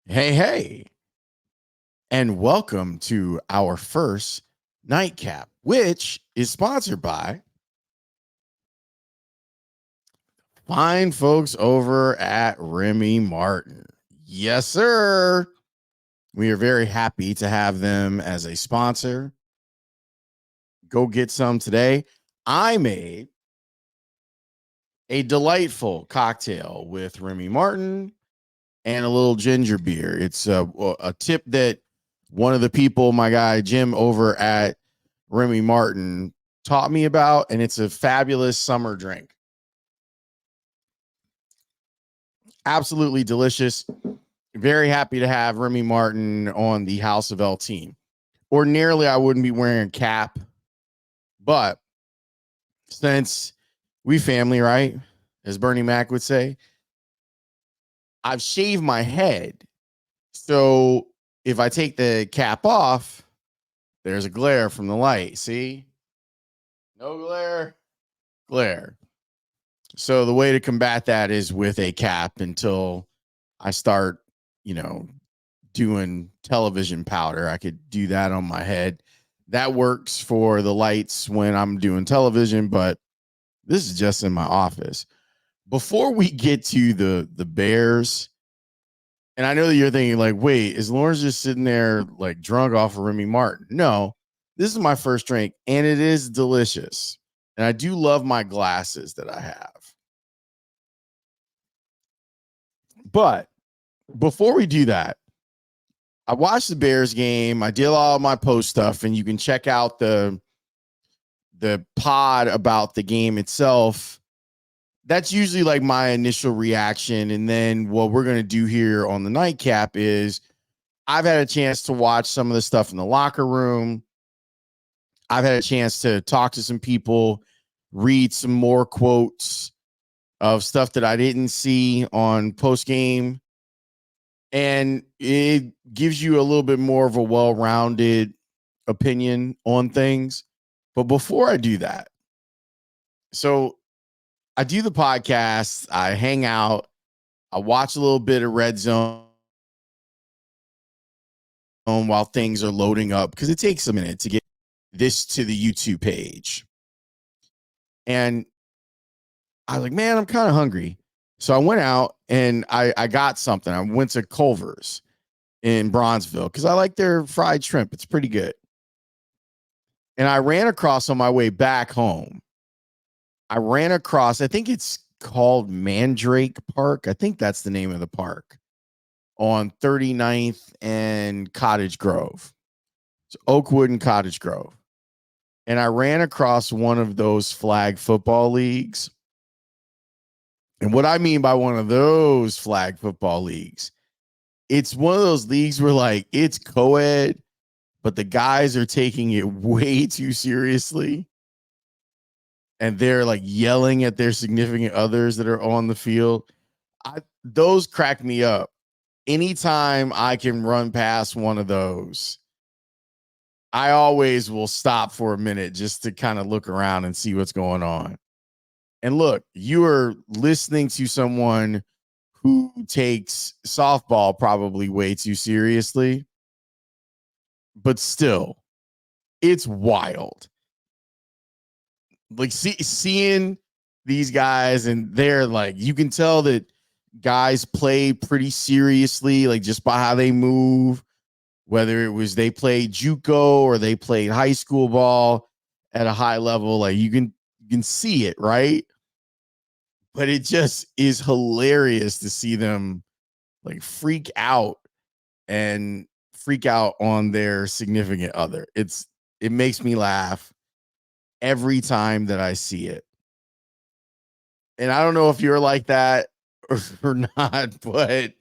Hey, and welcome to our first nightcap, which is sponsored by fine folks over at Remy Martin. Yes, sir. We are very happy to have them as a sponsor. Go get some today. I made a delightful cocktail with Remy Martin and a little ginger beer. It's a tip that one of the people, my guy Jim over at Remy Martin, taught me about, and it's a fabulous summer drink. Absolutely delicious. Very happy to have Remy Martin on the House of L team. Ordinarily, I wouldn't be wearing a cap, but since we family, right? As Bernie Mac would say, I've shaved my head. So if I take the cap off, there's a glare from the light. See? No glare. So the way to combat that is with a cap until I start, doing television powder. I could do that on my head. That works for the lights when I'm doing television, but this is just in my office. Before we get to the Bears, and I know that you're thinking like, wait, is Laurence just sitting there like drunk off of Remy Martin? No, this is my first drink, and it is delicious. And I do love my glasses that I have. But before we do that, I watched the Bears game. I did all my post stuff, and you can check out the pod about the game itself. That's usually like my initial reaction. And then what we're going to do here on the nightcap is I've had a chance to watch some of the stuff in the locker room. I've had a chance to talk to some people, read some more quotes of stuff that I didn't see on post game. And it gives you a little bit more of a well-rounded opinion on things. But before I do that, so I do the podcast, I hang out, I watch a little bit of Red Zone while things are loading up because it takes a minute to get this to the YouTube page. And I was like, man, I'm kind of hungry. So I went out and I got something. I went to Culver's in Bronzeville because I like their fried shrimp. It's pretty good. And I ran across on my way back home. I think it's called Mandrake Park. I think that's the name of the park on 39th and Cottage Grove. It's Oakwood and Cottage Grove. And I ran across one of those flag football leagues. And what I mean by one of those flag football leagues, it's one of those leagues where like it's co-ed, but the guys are taking it way too seriously. And they're like yelling at their significant others that are on the field. Those crack me up. Anytime I can run past one of those, I always will stop for a minute just to kind of look around and see what's going on. And look, you are listening to someone who takes softball probably way too seriously, but still, it's wild. Like seeing these guys, and they're like, you can tell that guys play pretty seriously, like just by how they move, whether it was they played JUCO or they played high school ball at a high level, like you can see it, right? But it just is hilarious to see them like freak out on their significant other. It makes me laugh every time that I see it. And I don't know if you're like that or not, but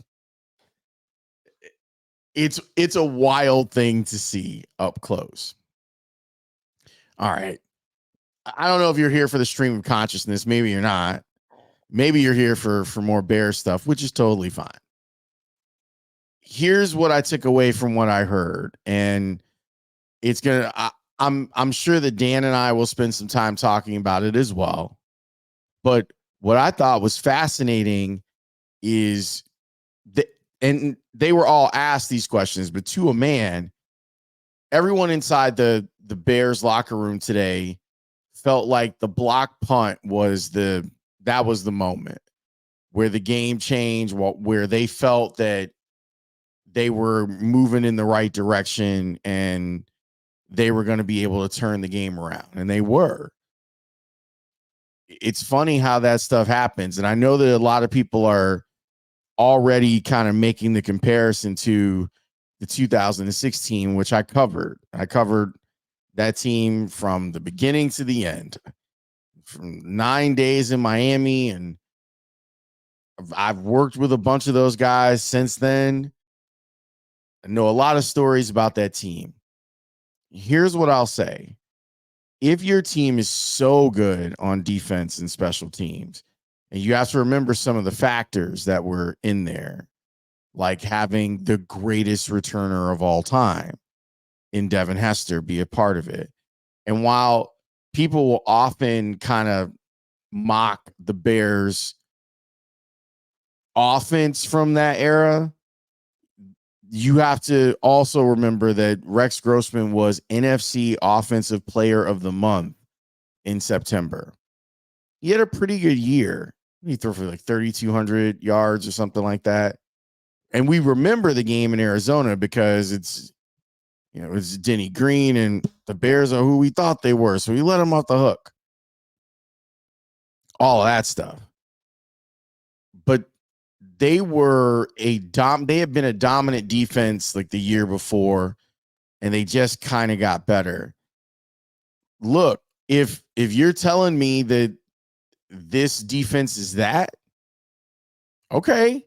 it's a wild thing to see up close. All right. I don't know if you're here for the stream of consciousness. Maybe you're not. Maybe you're here for more bear stuff, which is totally fine. Here's what I took away from what I heard, and it's I'm sure that Dan and I will spend some time talking about it as well. But what I thought was fascinating is that, and they were all asked these questions, but to a man, everyone inside the Bears locker room today felt like the block punt was the moment where the game changed, where they felt that they were moving in the right direction and they were going to be able to turn the game around, and they were. It's funny how that stuff happens, and I know that a lot of people are already kind of making the comparison to the 2016, which I covered. I covered that team from the beginning to the end, from 9 days in Miami, and I've worked with a bunch of those guys since then. I know a lot of stories about that team. Here's what I'll say. If your team is so good on defense and special teams, and you have to remember some of the factors that were in there, like having the greatest returner of all time in Devin Hester be a part of it. And while people will often kind of mock the Bears offense from that era, you have to also remember that Rex Grossman was NFC Offensive Player of the Month in September. He had a pretty good year. He threw for like 3,200 yards or something like that. And we remember the game in Arizona because it's Denny Green, and the Bears are who we thought they were. So we let them off the hook. All of that stuff. But they were they had been a dominant defense like the year before, and they just kind of got better. Look, if you're telling me that this defense is that, okay,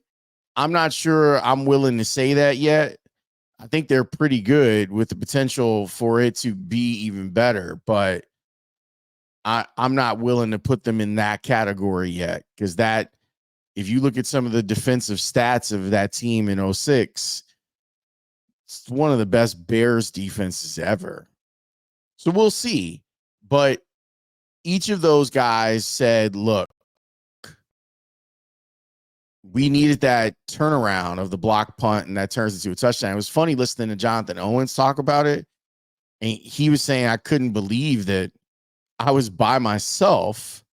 I'm not sure I'm willing to say that yet. I think they're pretty good with the potential for it to be even better, but I'm not willing to put them in that category yet, because that, if you look at some of the defensive stats of that team in 06, it's one of the best Bears defenses ever. So we'll see. But each of those guys said, look, we needed that turnaround of the block punt, and that turns into a touchdown. It was funny listening to Jonathan Owens talk about it. And he was saying, I couldn't believe that I was by myself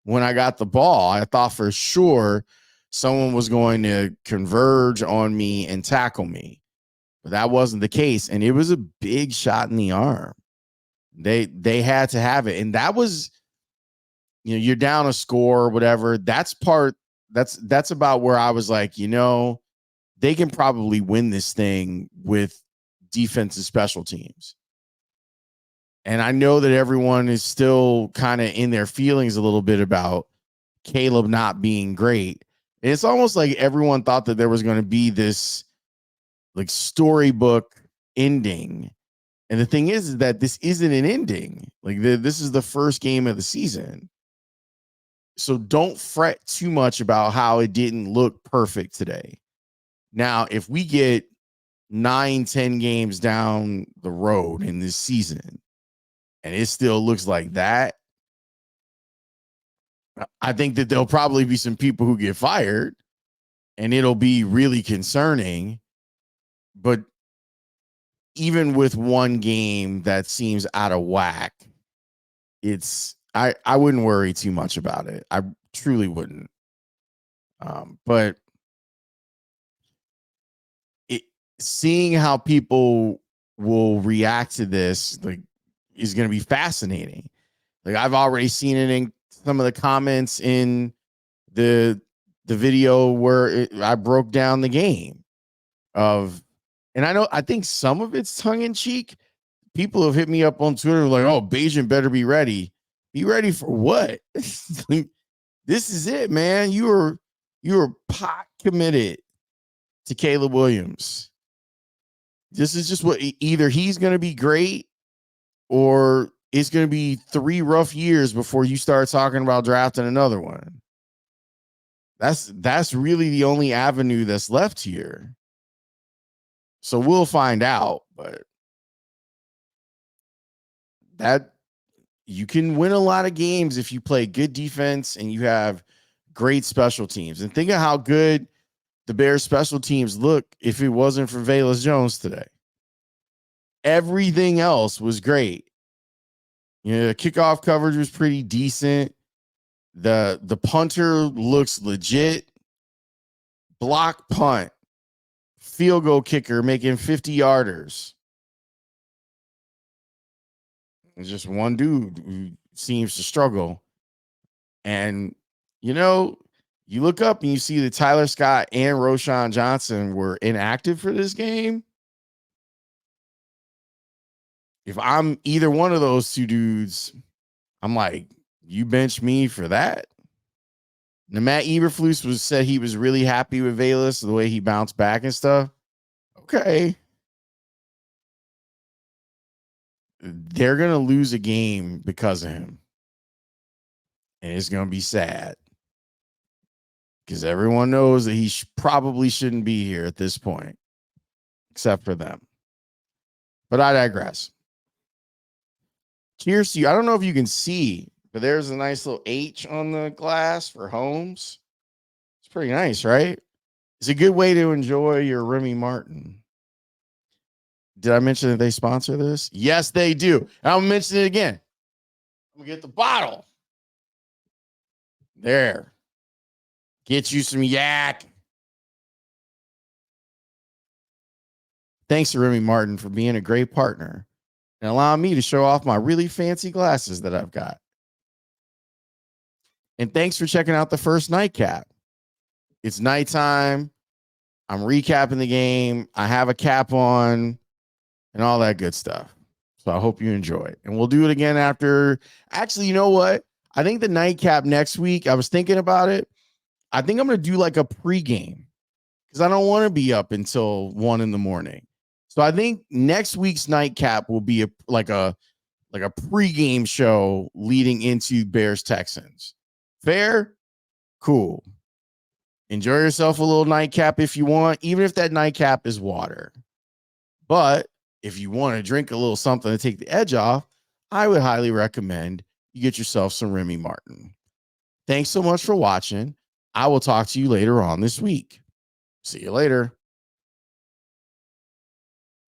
when I got the ball. I thought for sure someone was going to converge on me and tackle me. But that wasn't the case. And it was a big shot in the arm. They had to have it. And that was, you're down a score or whatever. That's about where I was like, they can probably win this thing with defense and special teams. And I know that everyone is still kind of in their feelings a little bit about Caleb not being great. It's almost like everyone thought that there was going to be this like storybook ending. And the thing is that this isn't an ending. Like this is the first game of the season. So don't fret too much about how it didn't look perfect today. Now, if we get 9-10 games down the road in this season and it still looks like that, I think that there'll probably be some people who get fired, and it'll be really concerning. But even with one game that seems out of whack, I wouldn't worry too much about it. I truly wouldn't. But seeing how people will react to this is going to be fascinating. Like I've already seen it in some of the comments in the video where I broke down the game and I think some of it's tongue in cheek. People have hit me up on Twitter like, oh, Bajan better be ready. Be ready for what? This is it, man. You were pot committed to Caleb Williams. This is just what either he's going to be great or it's going to be 3 rough years before you start talking about drafting another one. That's really the only avenue that's left here. So we'll find out, but that you can win a lot of games if you play good defense and you have great special teams. And think of how good the Bears special teams look if it wasn't for Velus Jones today? Everything else was great. You know, the kickoff coverage was pretty decent. The punter looks legit. Block punt. Field goal kicker making 50-yarders. It's just one dude who seems to struggle. And, you know, you look up and you see that Tyler Scott and Roshan Johnson were inactive for this game. If I'm either one of those two dudes, I'm like, you bench me for that? Now, Matt Eberflus said he was really happy with Velus, the way he bounced back and stuff. Okay. They're going to lose a game because of him. And it's going to be sad. Because everyone knows that he probably shouldn't be here at this point, except for them. But I digress. Cheers to you. I don't know if you can see, but there's a nice little H on the glass for Holmes. It's pretty nice, right? It's a good way to enjoy your Remy Martin. Did I mention that they sponsor this? Yes, they do. And I'll mention it again. I'm going to get the bottle. There. Get you some yak. Thanks to Remy Martin for being a great partner and allowing me to show off my really fancy glasses that I've got. And thanks for checking out the first nightcap. It's nighttime. I'm recapping the game. I have a cap on and all that good stuff. So I hope you enjoy it. And we'll do it again after. Actually, you know what? I think the nightcap next week, I was thinking about it. I think I'm going to do like a pregame because I don't want to be up until 1 a.m. So I think next week's nightcap will be like a pregame show leading into Bears Texans. Fair? Cool. Enjoy yourself a little nightcap if you want, even if that nightcap is water. But if you want to drink a little something to take the edge off, I would highly recommend you get yourself some Remy Martin. Thanks so much for watching. I will talk to you later on this week. See you later.